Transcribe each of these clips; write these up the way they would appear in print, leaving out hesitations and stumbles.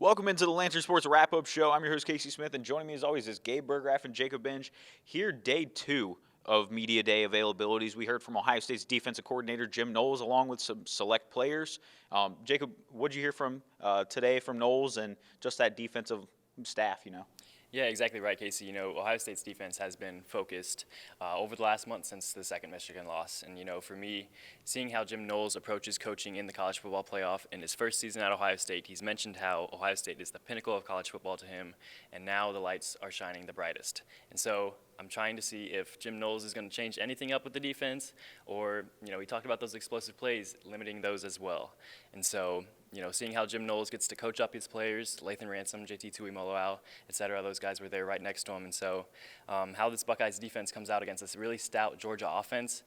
Welcome into the Lathan Sports Wrap-Up Show. I'm your host, Casey Smith, and joining me as always is Gabe, Burggraf, and Jacob Benge. Here, day 2 of Media Day availabilities. We heard from Ohio State's defensive coordinator, Jim Knowles, along with some select players. Jacob, what did you hear from today from Knowles and just that defensive staff, Yeah, exactly right, Casey. Ohio State's defense has been focused over the last month since the second Michigan loss. And, for me, seeing how Jim Knowles approaches coaching in the college football playoff in his first season at Ohio State, he's mentioned how Ohio State is the pinnacle of college football to him, and now the lights are shining the brightest. And so I'm trying to see if Jim Knowles is going to change anything up with the defense, or, he talked about those explosive plays, limiting those as well. And so, seeing how Jim Knowles gets to coach up his players, Lathan Ransom, Tuimoloau, et cetera, those guys were there right next to him. And so how this Buckeyes defense comes out against this really stout Georgia offense,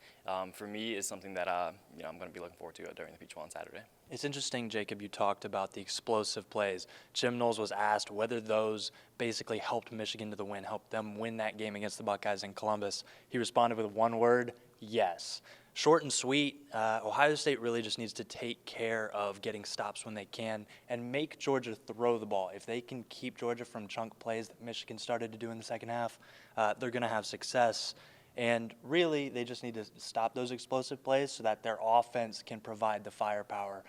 for me, is something that I'm going to be looking forward to during the Peach Bowl on Saturday. It's interesting, Jacob, you talked about the explosive plays. Jim Knowles was asked whether those basically helped Michigan to the win, helped them win that game against the Buckeyes in Columbus. He responded with one word: yes. Short and sweet. Ohio State really just needs to take care of getting stops when they can and make Georgia throw the ball. If they can keep Georgia from chunk plays that Michigan started to do in the second half, they're going to have success. And really, they just need to stop those explosive plays so that their offense can provide the firepower.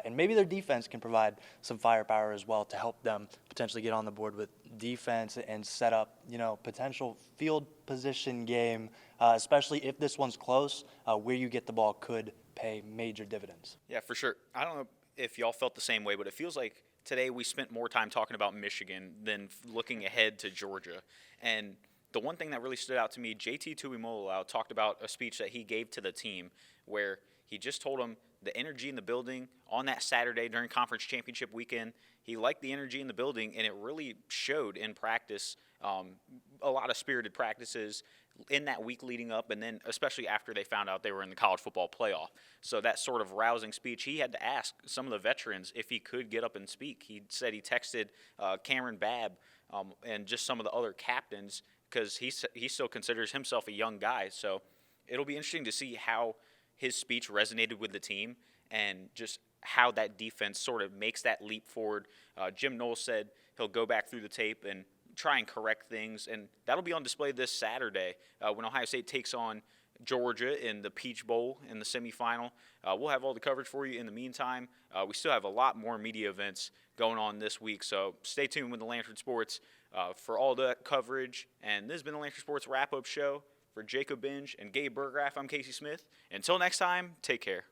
And maybe their defense can provide some firepower as well to help them potentially get on the board with defense and set up, potential field position game, especially if this one's close, where you get the ball could pay major dividends. Yeah, for sure. I don't know if y'all felt the same way, but it feels like today we spent more time talking about Michigan than looking ahead to Georgia. And the one thing that really stood out to me, JT Tuimoloau talked about a speech that he gave to the team where he just told them the energy in the building on that Saturday during conference championship weekend. He liked the energy in the building, and it really showed in practice, a lot of spirited practices in that week leading up, and then especially after they found out they were in the college football playoff. So that sort of rousing speech, he had to ask some of the veterans if he could get up and speak. He said he texted Cameron Babb and just some of the other captains, because he still considers himself a young guy. So it'll be interesting to see how his speech resonated with the team and just how that defense sort of makes that leap forward. Jim Knowles said he'll go back through the tape and try and correct things, and that'll be on display this Saturday when Ohio State takes on Georgia in the Peach Bowl in the semifinal. We'll have all the coverage for you in the meantime. We still have a lot more media events going on this week, so stay tuned with the Lathan Sports for all that coverage. And this has been the Lathan Sports Wrap-Up Show. For Jacob Benge and Gabe Burggraf, I'm Casey Smith. Until next time, take care.